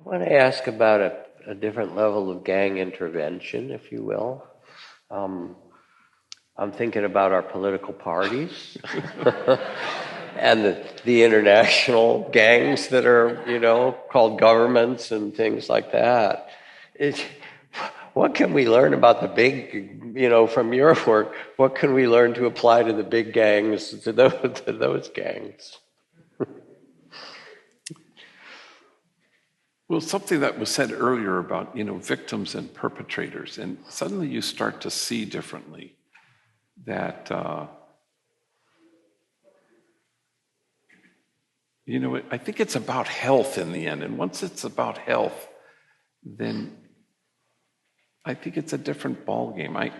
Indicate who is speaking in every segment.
Speaker 1: I want to ask about a different level of gang intervention, if you will. I'm thinking about our political parties and the international gangs that are, called governments and things like that. What can we learn about the big, from your work, what can we learn to apply to the big gangs, to those gangs?
Speaker 2: Well, something that was said earlier about, victims and perpetrators, and suddenly you start to see differently that, I think it's about health in the end. And once it's about health, then I think it's a different ballgame.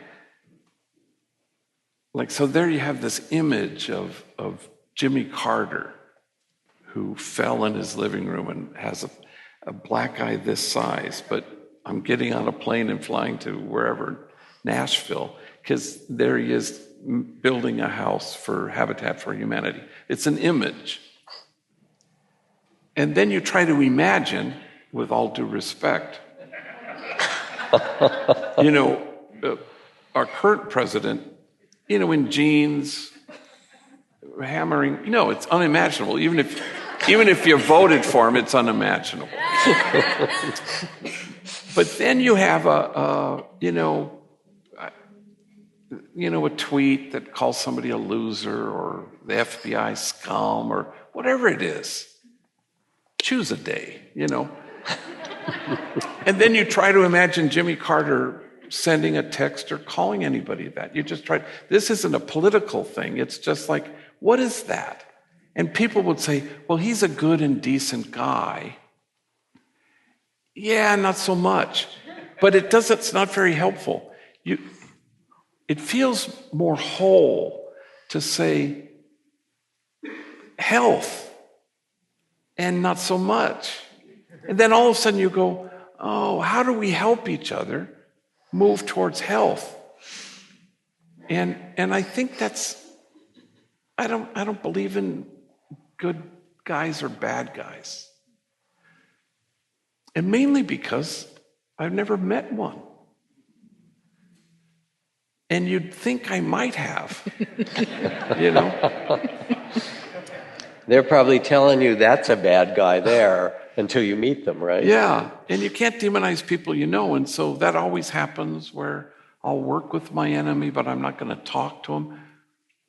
Speaker 2: So there you have this image of Jimmy Carter, who fell in his living room and has a black eye this size, but I'm getting on a plane and flying to wherever, Nashville, because there he is building a house for Habitat for Humanity. It's an image. And then you try to imagine, with all due respect, our current president, in jeans, hammering, it's unimaginable. Even if you voted for him, it's unimaginable. But then you have a tweet that calls somebody a loser or the FBI scum or whatever it is. Choose a day, And then you try to imagine Jimmy Carter sending a text or calling anybody that. You just try. This isn't a political thing. It's just like, what is that? And people would say, well, he's a good and decent guy. Yeah, not so much. But it's not very helpful. It feels more whole to say health and not so much. And then all of a sudden you go, oh, how do we help each other move towards health? And I think I don't believe in good guys or bad guys. And mainly because I've never met one. And you'd think I might have,
Speaker 1: They're probably telling you that's a bad guy there until you meet them, right?
Speaker 2: Yeah, and you can't demonize people and so that always happens where I'll work with my enemy, but I'm not going to talk to him.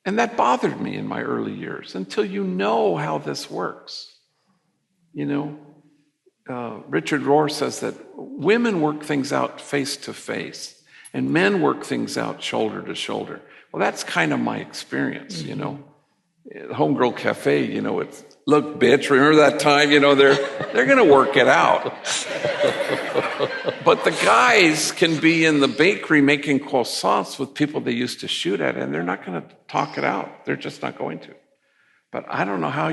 Speaker 2: And that bothered me in my early years until you know how this works. Richard Rohr says that women work things out face to face and men work things out shoulder to shoulder. Well, that's kind of my experience, The Homegirl Cafe, it's, look, bitch, remember that time? They're going to work it out. But the guys can be in the bakery making croissants with people they used to shoot at, and they're not going to talk it out. They're just not going to. But I don't know how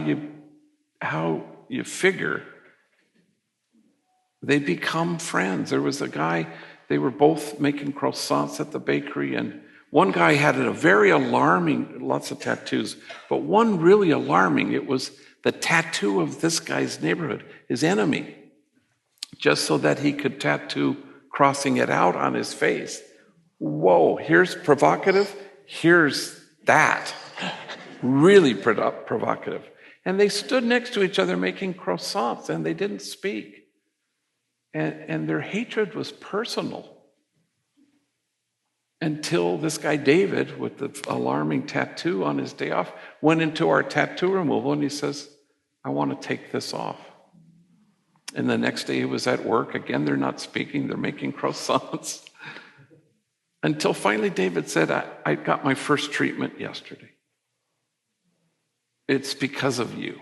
Speaker 2: you figure they become friends. There was a guy, they were both making croissants at the bakery, and one guy had a very alarming, lots of tattoos, but one really alarming. It was the tattoo of this guy's neighborhood, his enemy, just so that he could tattoo crossing it out on his face. Whoa, here's provocative, here's that. Really provocative. And they stood next to each other making croissants, and they didn't speak. And their hatred was personal. Until this guy, David, with the alarming tattoo on his day off, went into our tattoo removal and he says, I want to take this off. And the next day he was at work. Again, they're not speaking. They're making croissants. Until finally David said, I got my first treatment yesterday. It's because of you.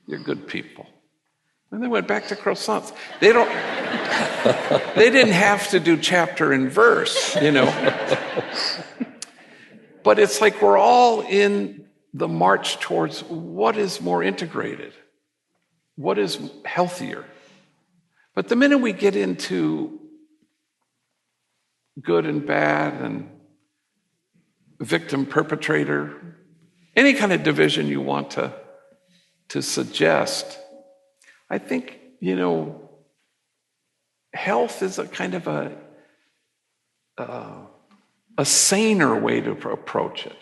Speaker 2: You're good people. And they went back to croissants. They didn't have to do chapter and verse, But it's like we're all in the march towards what is more integrated, what is healthier. But the minute we get into good and bad and victim perpetrator, any kind of division you want to suggest, I think health is a kind of a saner way to approach it.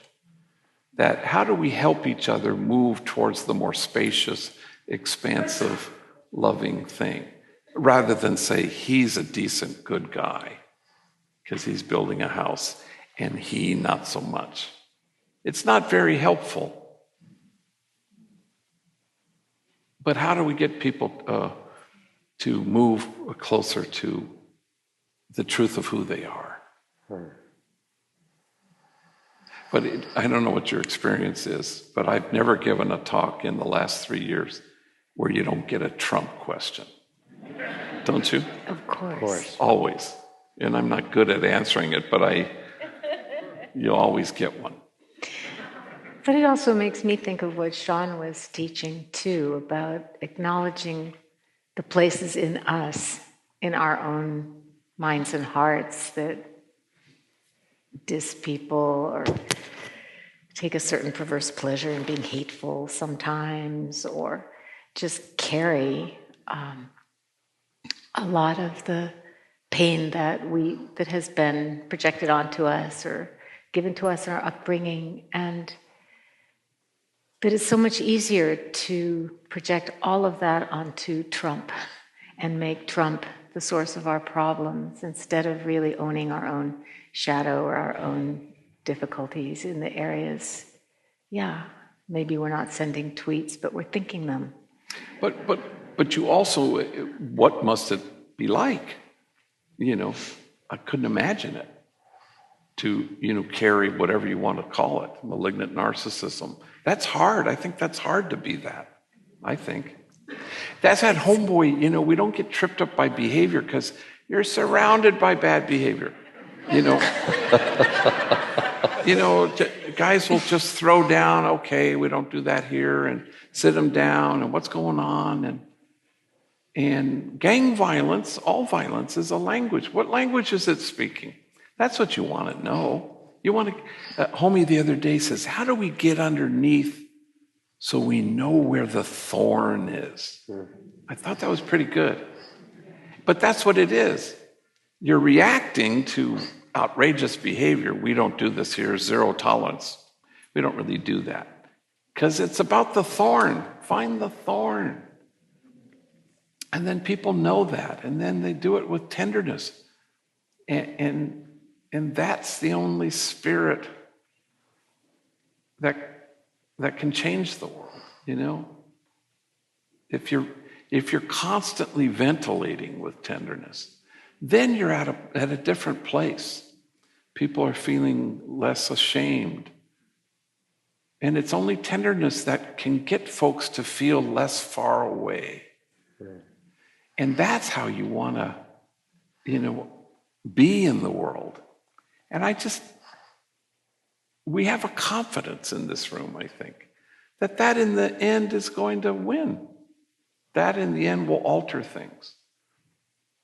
Speaker 2: That how do we help each other move towards the more spacious, expansive, loving thing, rather than say he's a decent, good guy because he's building a house and he not so much. It's not very helpful. But how do we get people to move closer to the truth of who they are? But I don't know what your experience is, but I've never given a talk in the last 3 years where you don't get a Trump question. Don't you?
Speaker 3: Of course.
Speaker 2: Always. And I'm not good at answering it, but you always get one.
Speaker 3: But it also makes me think of what Sean was teaching too, about acknowledging the places in us, in our own minds and hearts, that diss people or take a certain perverse pleasure in being hateful sometimes, or just carry a lot of the pain that has been projected onto us or given to us in our upbringing. And but it's so much easier to project all of that onto Trump and make Trump the source of our problems instead of really owning our own shadow or our own difficulties in the areas. Yeah, maybe we're not sending tweets, but we're thinking them.
Speaker 2: But you also, what must it be like? I couldn't imagine it. To, carry whatever you want to call it, malignant narcissism. That's hard. I think that's hard to be that. I think. That's that homeboy, we don't get tripped up by behavior because you're surrounded by bad behavior. Guys will just throw down, okay, we don't do that here, and sit them down, and what's going on, and gang violence, all violence is a language. What language is it speaking? That's what you want to know. You want to. Homie the other day says, "How do we get underneath so we know where the thorn is?" I thought that was pretty good, but that's what it is. You're reacting to outrageous behavior. We don't do this here. Zero tolerance. We don't really do that because it's about the thorn. Find the thorn, and then people know that, and then they do it with tenderness, and that's the only spirit that can change the world, If you're constantly ventilating with tenderness, then you're at a different place. People are feeling less ashamed. And it's only tenderness that can get folks to feel less far away. And that's how you want to, be in the world. And we have a confidence in this room, I think, that in the end is going to win. That in the end will alter things.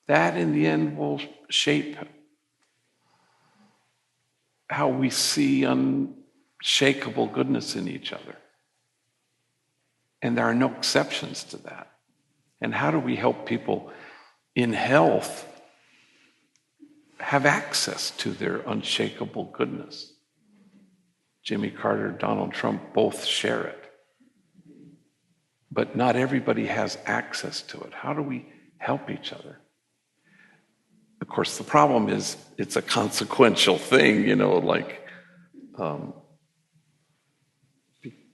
Speaker 2: That in the end will shape how we see unshakable goodness in each other. And there are no exceptions to that. And how do we help people in health have access to their unshakable goodness? Jimmy Carter, Donald Trump both share it. But not everybody has access to it. How do we help each other? Of course, the problem is it's a consequential thing,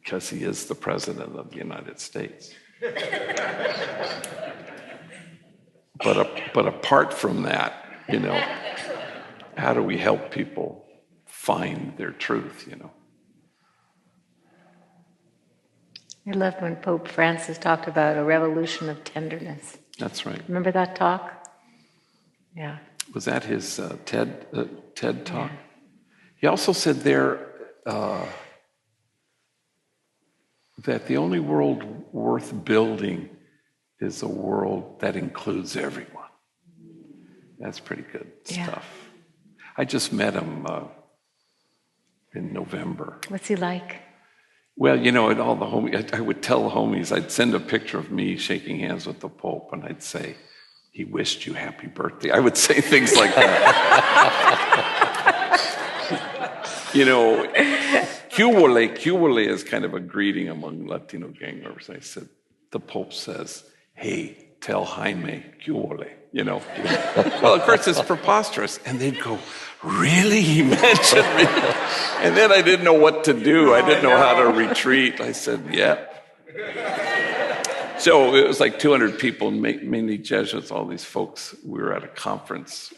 Speaker 2: because he is the president of the United States. But apart from that, how do we help people find their truth,
Speaker 3: I loved when Pope Francis talked about a revolution of tenderness.
Speaker 2: That's right.
Speaker 3: Remember that talk? Yeah.
Speaker 2: Was that his TED talk? Yeah. He also said there that the only world worth building is a world that includes everyone. That's pretty good stuff. I just met him in November.
Speaker 3: What's he like?
Speaker 2: Well, you know, and all the homies, I would tell the homies, I'd send a picture of me shaking hands with the Pope, and I'd say, he wished you happy birthday. I would say things like that. You know, Cubole is kind of a greeting among Latino gang members. I said, the Pope says, hey, tell Jaime, Cubole, you know. Well, of course, it's preposterous. And they'd go, really? He mentioned me? And then I didn't know what to do. I didn't know how to retreat. I said, yeah. So it was like 200 people, mainly Jesuits, all these folks. We were at a conference.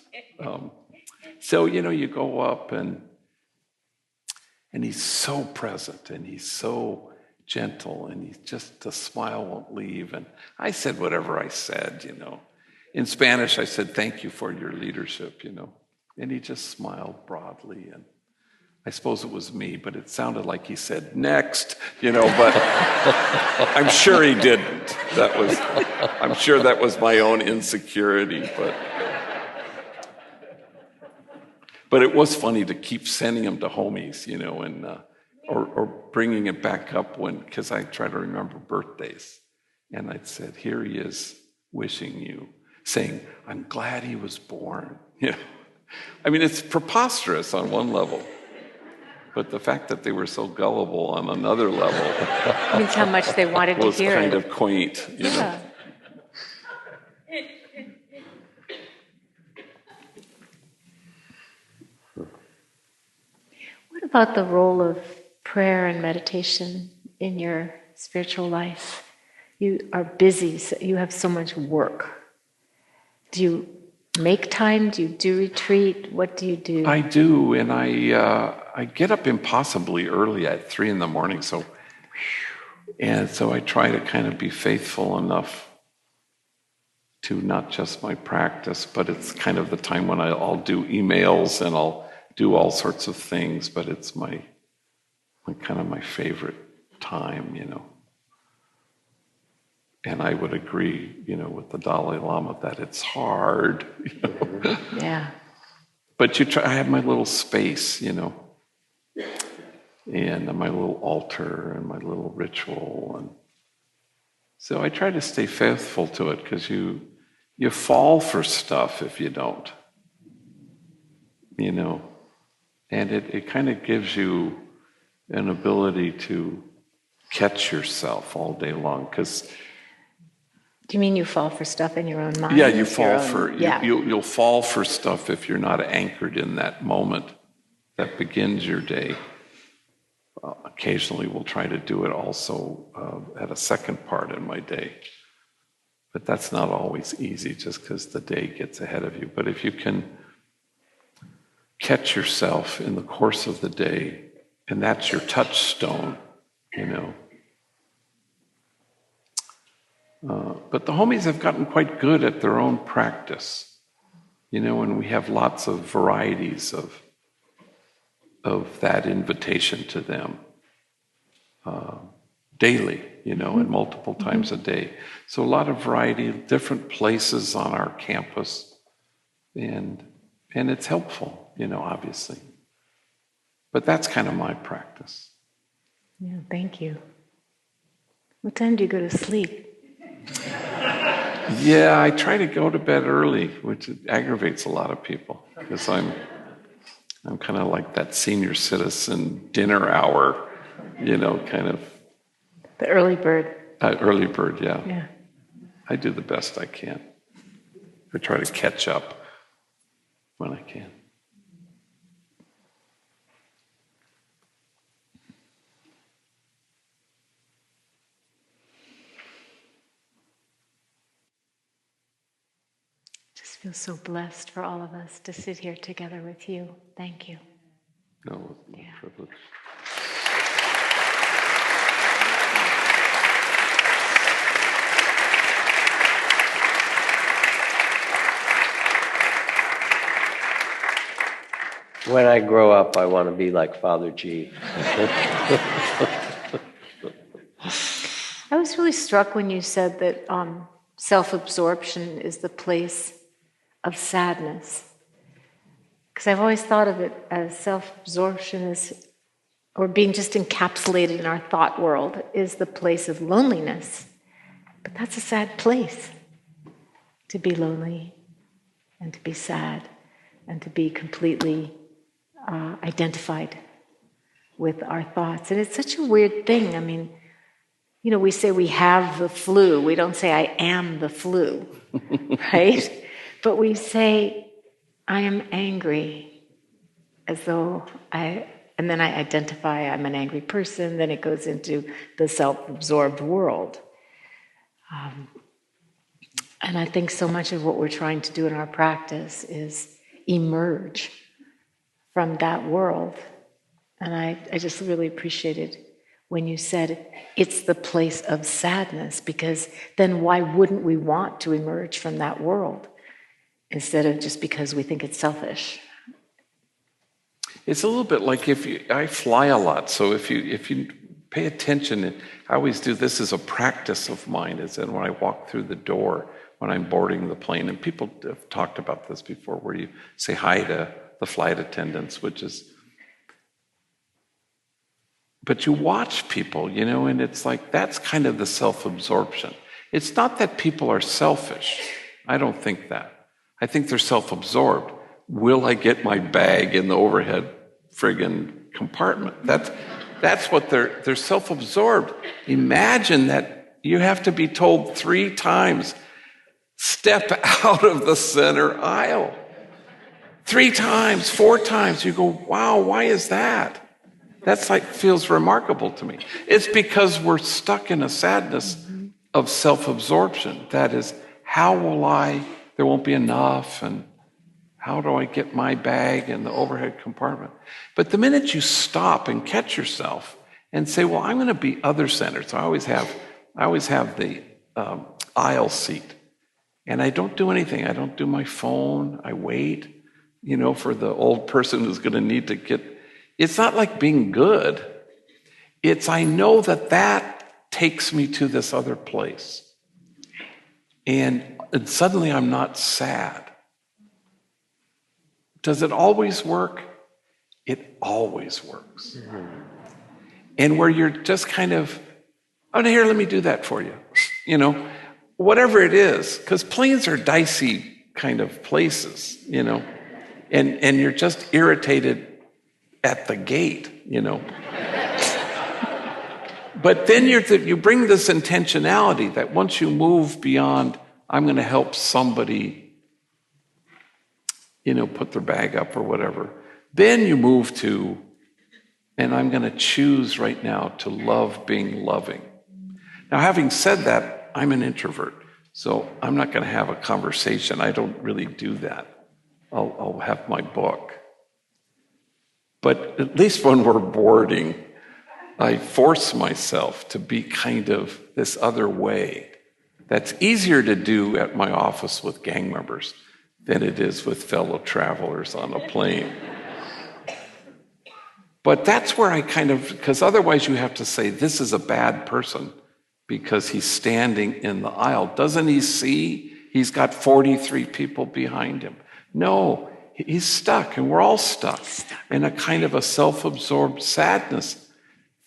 Speaker 2: So, you know, you go up and he's so present and he's so gentle and he's just, the smile won't leave. And I said whatever I said, you know. In Spanish, I said, thank you for your leadership, you know. And he just smiled broadly. And I suppose it was me, but it sounded like he said, next, you know, but I'm sure he didn't. I'm sure that was my own insecurity, but it was funny to keep sending him to homies, you know, and or bringing it back up because I try to remember birthdays. And I'd said, here he is wishing you, saying, I'm glad he was born. You know, I mean, it's preposterous on one level, but the fact that they were so gullible on another level
Speaker 3: means how much they wanted to hear
Speaker 2: was kind of quaint, you know.
Speaker 3: What about the role of prayer and meditation in your spiritual life? You are busy, so you have so much work. Do you make time? Do you do retreat? What do you do?
Speaker 2: I do, and I get up impossibly early at 3 a.m. So I try to kind of be faithful enough to not just my practice, but it's kind of the time when I'll do emails and I'll do all sorts of things, but it's my kind of my favorite time, you know. And I would agree, you know, with the Dalai Lama that it's hard, you know.
Speaker 3: Yeah.
Speaker 2: But I have my little space, you know, and my little altar and my little ritual, and so I try to stay faithful to it because you fall for stuff if you don't, you know, and it kind of gives you an ability to catch yourself all day long because.
Speaker 3: Do you mean you fall for stuff in your own mind?
Speaker 2: Yeah, you fall you'll fall for stuff if you're not anchored in that moment that begins your day. Occasionally we'll try to do it also at a second part in my day. But that's not always easy just because the day gets ahead of you. But if you can catch yourself in the course of the day, and that's your touchstone, you know. But the homies have gotten quite good at their own practice, you know, and we have lots of varieties of that invitation to them daily, you know, and multiple times a day. So a lot of variety, different places on our campus, and it's helpful, you know, obviously. But that's kind of my practice.
Speaker 3: Yeah, thank you. What time do you go to sleep?
Speaker 2: Yeah, I try to go to bed early, which aggravates a lot of people because I'm kind of like that senior citizen dinner hour, you know, kind of.
Speaker 3: The early bird.
Speaker 2: Early bird, yeah.
Speaker 3: Yeah.
Speaker 2: I do the best I can. I try to catch up when I can.
Speaker 3: I feel so blessed for all of us to sit here together with you. Thank you.
Speaker 2: No, it's my privilege.
Speaker 1: When I grow up, I want to be like Father G.
Speaker 3: I was really struck when you said that self-absorption is the place of sadness. Because I've always thought of it as self-absorption as or being just encapsulated in our thought world is the place of loneliness. But that's a sad place, to be lonely and to be sad and to be completely identified with our thoughts. And it's such a weird thing. I mean, you know, we say we have the flu. We don't say I am the flu, right? But we say I am angry, as though and then I identify I'm an angry person. Then it goes into the self-absorbed world. And I think so much of what we're trying to do in our practice is emerge from that world. And I just really appreciated when you said it's the place of sadness, because then why wouldn't we want to emerge from that world instead of just because we think it's selfish?
Speaker 2: It's a little bit like I fly a lot, so if you pay attention, I always do this as a practice of mine, is that when I walk through the door, when I'm boarding the plane, and people have talked about this before, where you say hi to the flight attendants, but you watch people, you know, and it's like, that's kind of the self-absorption. It's not that people are selfish. I don't think that. I think they're self-absorbed. Will I get my bag in the overhead friggin' compartment? That's what they're self-absorbed. Imagine that you have to be told 3 times, step out of the center aisle. 3 times, 4 times. You go, wow, why is that? That's like, feels remarkable to me. It's because we're stuck in a sadness of self-absorption. That is, how will there won't be enough, and how do I get my bag in the overhead compartment? But the minute you stop and catch yourself and say, well, I'm going to be other-centered. So I always have the aisle seat. And I don't do anything. I don't do my phone. I wait, you know, for the old person who's going to need to get... It's not like being good. It's I know that takes me to this other place. And suddenly I'm not sad. Does it always work? It always works. Mm-hmm. And where you're just kind of, oh, here, let me do that for you. You know, whatever it is, because planes are dicey kind of places, you know, and you're just irritated at the gate, you know. But then you bring this intentionality that once you move beyond, I'm going to help somebody, you know, put their bag up or whatever. Then you move to, and I'm going to choose right now to love being loving. Now, having said that, I'm an introvert, so I'm not going to have a conversation. I don't really do that. I'll have my book. But at least when we're boarding, I force myself to be kind of this other way. That's easier to do at my office with gang members than it is with fellow travelers on a plane. But that's where I because otherwise you have to say, this is a bad person because he's standing in the aisle. Doesn't he see he's got 43 people behind him? No, he's stuck, and we're all stuck in a kind of a self-absorbed sadness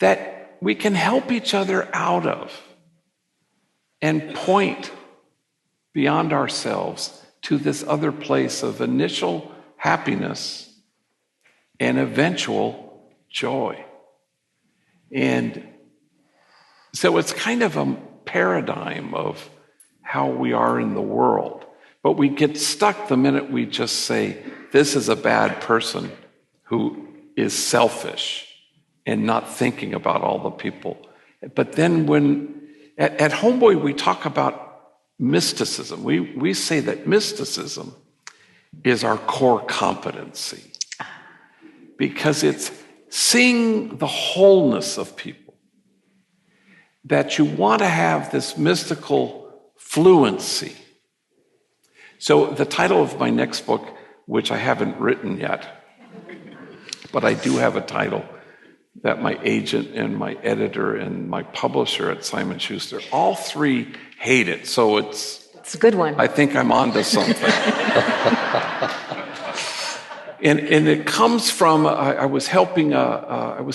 Speaker 2: that we can help each other out of and point beyond ourselves to this other place of initial happiness and eventual joy. And so it's kind of a paradigm of how we are in the world. But we get stuck the minute we just say, this is a bad person who is selfish and not thinking about all the people. But then at Homeboy, we talk about mysticism. We say that mysticism is our core competency because it's seeing the wholeness of people, that you want to have this mystical fluency. So the title of my next book, which I haven't written yet, but I do have a title that my agent and my editor and my publisher at Simon Schuster, all 3 hate it. So it's
Speaker 3: a good one.
Speaker 2: I think I'm onto something. And it comes from, I was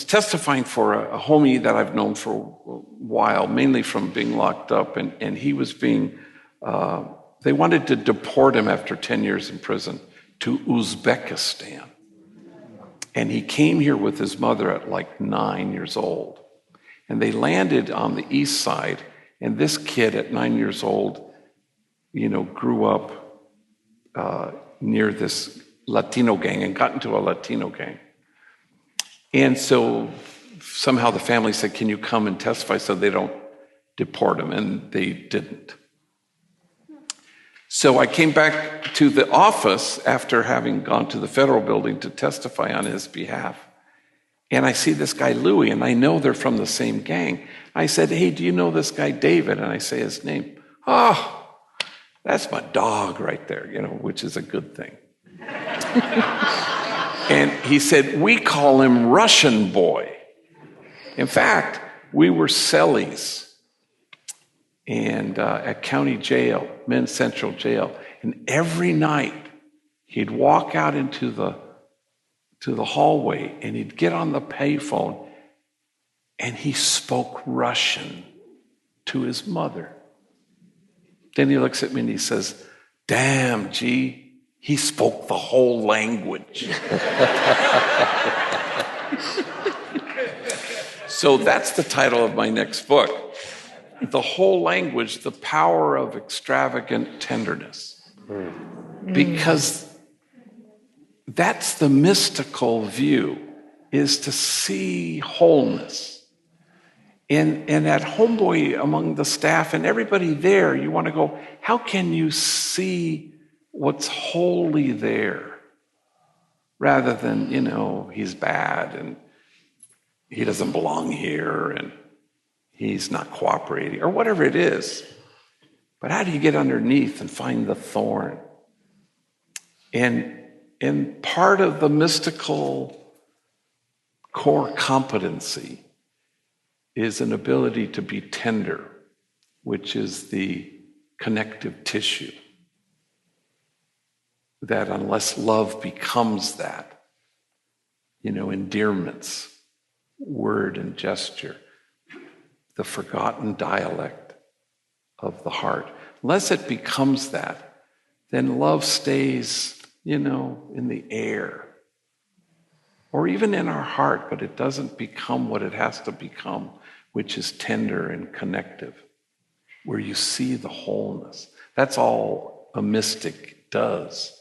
Speaker 2: testifying for a homie that I've known for a while, mainly from being locked up, and he was being, they wanted to deport him after 10 years in prison to Uzbekistan. And he came here with his mother at like 9 years old. And they landed on the east side, and this kid at 9 years old, grew up near this Latino gang and got into a Latino gang. And so somehow the family said, can you come and testify so they don't deport him? And they didn't. So I came back to the office after having gone to the federal building to testify on his behalf. And I see this guy, Louie, and I know they're from the same gang. I said, hey, do you know this guy, David? And I say his name. Oh, that's my dog right there, which is a good thing. And he said, we call him Russian boy. In fact, we were cellies. And at county jail, men's central jail. And every night he'd walk out into the hallway and he'd get on the payphone and he spoke Russian to his mother. Then he looks at me and he says, damn, G, he spoke the whole language. So that's the title of my next book. The whole language, the power of extravagant tenderness. Because that's the mystical view, is to see wholeness. And at Homeboy, among the staff and everybody there, you want to go, how can you see what's wholly there? Rather than, he's bad and he doesn't belong here and he's not cooperating, or whatever it is. But how do you get underneath and find the thorn? And part of the mystical core competency is an ability to be tender, which is the connective tissue. That unless love becomes that, endearments, word and gesture, the forgotten dialect of the heart. Unless it becomes that, then love stays, in the air. Or even in our heart, but it doesn't become what it has to become, which is tender and connective, where you see the wholeness. That's all a mystic does,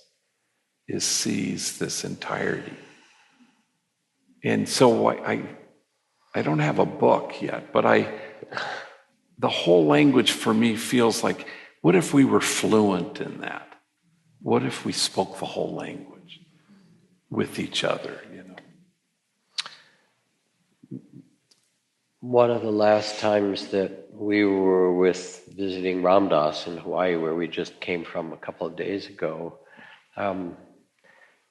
Speaker 2: is sees this entirety. And so I don't have a book yet, but the whole language for me feels like, what if we were fluent in that? What if we spoke the whole language with each other,
Speaker 1: One of the last times that we were visiting Ram Dass in Hawaii, where we just came from a couple of days ago,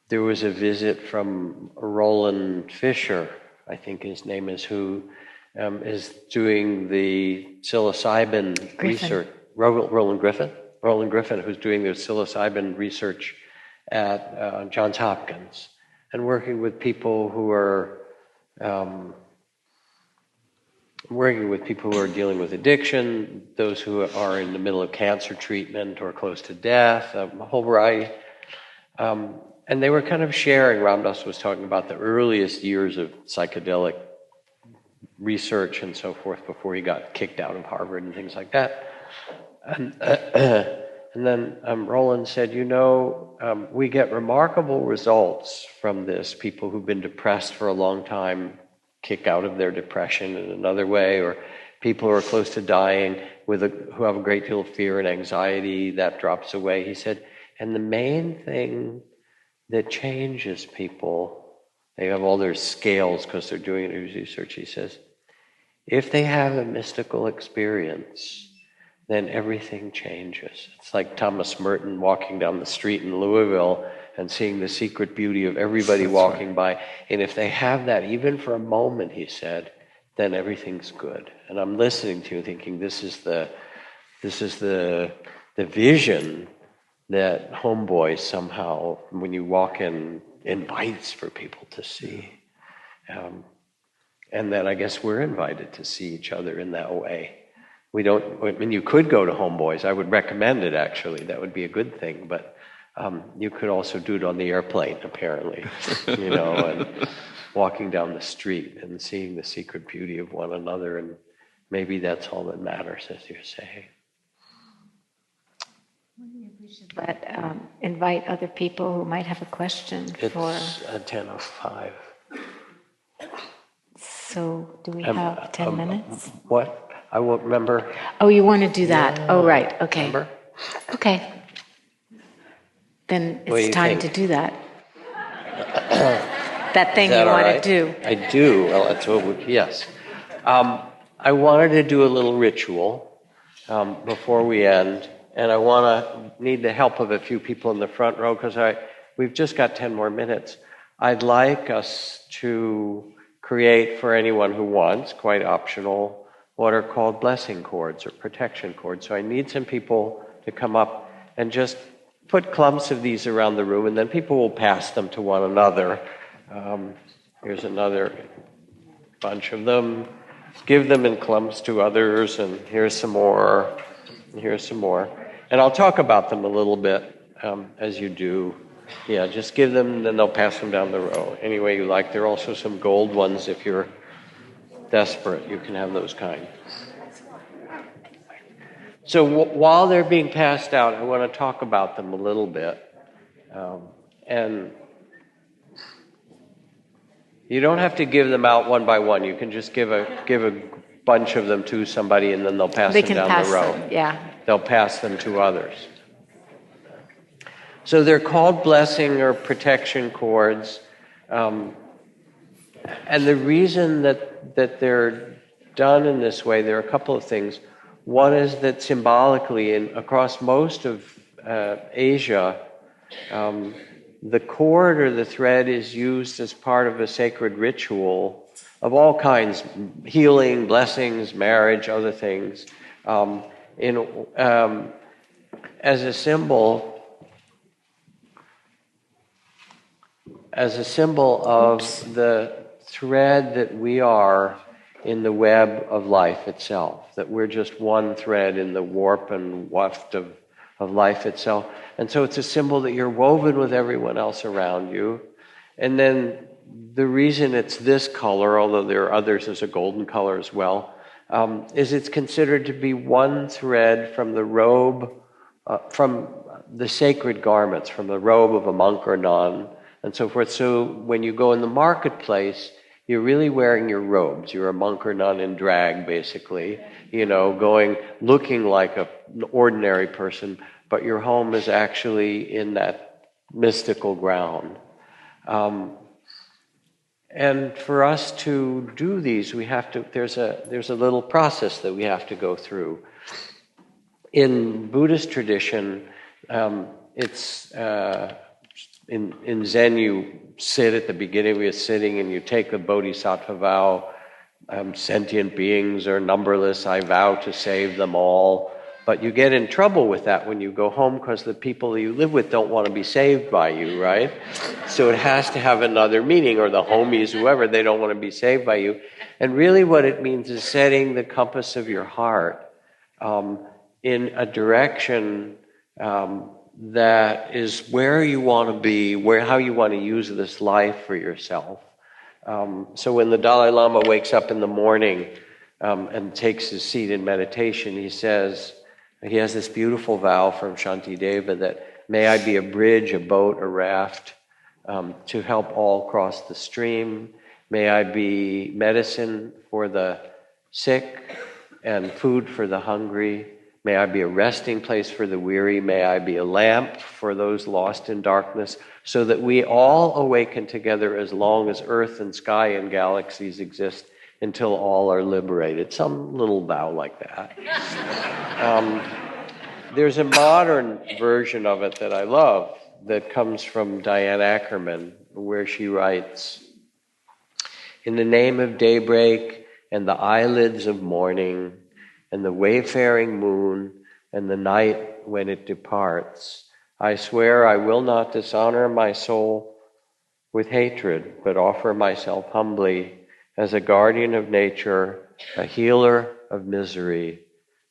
Speaker 1: there was a visit from Roland Fisher, I think his name is, who is doing the psilocybin research. Roland Griffin, who's doing the psilocybin research at Johns Hopkins and working with people who are dealing with addiction, those who are in the middle of cancer treatment or close to death, a whole variety. And they were kind of sharing, Ram Dass was talking about the earliest years of psychedelic research and so forth before he got kicked out of Harvard and things like that. And then Roland said, we get remarkable results from this. People who've been depressed for a long time kick out of their depression in another way, or people who are close to dying who have a great deal of fear and anxiety, that drops away. He said, and the main thing that changes people, they have all their scales because they're doing research, he says, if they have a mystical experience, then everything changes. It's like Thomas Merton walking down the street in Louisville and seeing the secret beauty of everybody walking by. And if they have that, even for a moment, he said, then everything's good. And I'm listening to you thinking, this is the vision that Homeboy somehow, when you walk in invites for people to see. And then I guess we're invited to see each other in that way. You could go to Homeboys. I would recommend it, actually. That would be a good thing. But you could also do it on the airplane, apparently, and walking down the street and seeing the secret beauty of one another. And maybe that's all that matters, as you're saying.
Speaker 3: We should invite other people who might have a question.
Speaker 1: It's 10:05.
Speaker 3: So do we have 10 minutes?
Speaker 1: What? I won't remember.
Speaker 3: Oh, you want to do that? Yeah. Oh, right. Okay.
Speaker 1: Remember?
Speaker 3: Okay. Then it's time to do that. That thing you want to do.
Speaker 1: I do. Well, that's what yes. I wanted to do a little ritual before we end, and I need the help of a few people in the front row because we've just got 10 more minutes. I'd like us to create for anyone who wants, quite optional, what are called blessing cords or protection cords. So I need some people to come up and just put clumps of these around the room, and then people will pass them to one another. Here's another bunch of them. Give them in clumps to others, and here's some more, and here's some more. And I'll talk about them a little bit as you do. Yeah, just give them, then they'll pass them down the row any way you like. There are also some gold ones if you're desperate. You can have those kind. So while they're being passed out, I want to talk about them a little bit. And you don't have to give them out one by one. You can just give a bunch of them to somebody, and then they'll pass them down the row.
Speaker 3: Yeah.
Speaker 1: They'll pass them to others. So they're called blessing or protection cords. And the reason that they're done in this way, there are a couple of things. One is that symbolically, across most of Asia, the cord or the thread is used as part of a sacred ritual of all kinds, healing, blessings, marriage, other things, as a symbol of the thread that we are in the web of life itself, that we're just one thread in the warp and weft of life itself. And so it's a symbol that you're woven with everyone else around you. And then the reason it's this color, although there are others as a golden color as well, is it's considered to be one thread from the robe, from the sacred garments, from the robe of a monk or nun, and so forth. So when you go in the marketplace, you're really wearing your robes. You're a monk or nun in drag, basically, looking like an ordinary person, but your home is actually in that mystical ground. And for us to do these, there's a little process that we have to go through. In Buddhist tradition, it's in Zen, you sit at the beginning of your sitting and you take the bodhisattva vow. Sentient beings are numberless, I vow to save them all. But you get in trouble with that when you go home because the people you live with don't want to be saved by you, right? So it has to have another meaning, or the homies, whoever, they don't want to be saved by you. And really what it means is setting the compass of your heart in a direction that is where you want to be, how you want to use this life for yourself. So when the Dalai Lama wakes up in the morning and takes his seat in meditation, he has this beautiful vow from Shantideva that may I be a bridge, a boat, a raft to help all cross the stream. May I be medicine for the sick and food for the hungry. May I be a resting place for the weary. May I be a lamp for those lost in darkness, so that we all awaken together as long as earth and sky and galaxies exist, until all are liberated. Some little vow like that. There's a modern version of it that I love that comes from Diane Ackerman, where she writes, "In the name of daybreak and the eyelids of morning and the wayfaring moon and the night when it departs, I swear I will not dishonor my soul with hatred, but offer myself humbly as a guardian of nature, a healer of misery,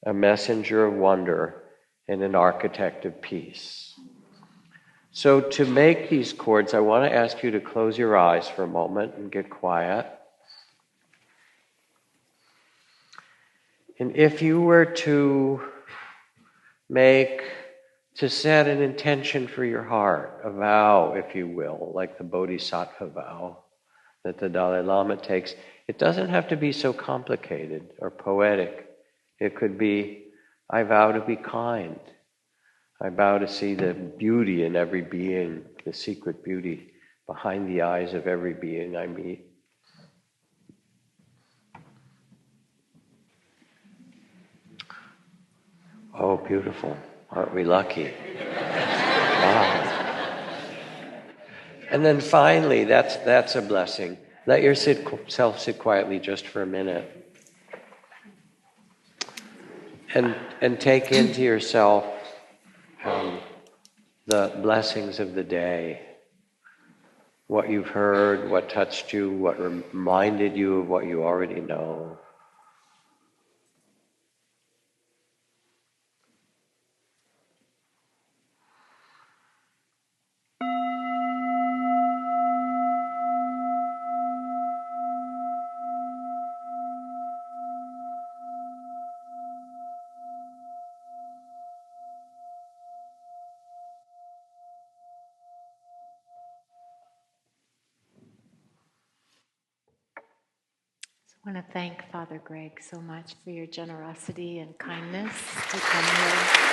Speaker 1: a messenger of wonder, and an architect of peace. So to make these chords, I want to ask you to close your eyes for a moment and get quiet. And if you were to set an intention for your heart, a vow, if you will, like the Bodhisattva vow that the Dalai Lama takes, it doesn't have to be so complicated or poetic. It could be, I vow to be kind. I vow to see the beauty in every being, the secret beauty behind the eyes of every being I meet. Oh, beautiful. Aren't we lucky? Wow. And then finally, that's a blessing. Let yourself sit quietly just for a minute. And take into yourself the blessings of the day. What you've heard, what touched you, what reminded you of what you already know.
Speaker 3: I want to thank Father Greg so much for your generosity and kindness to come here.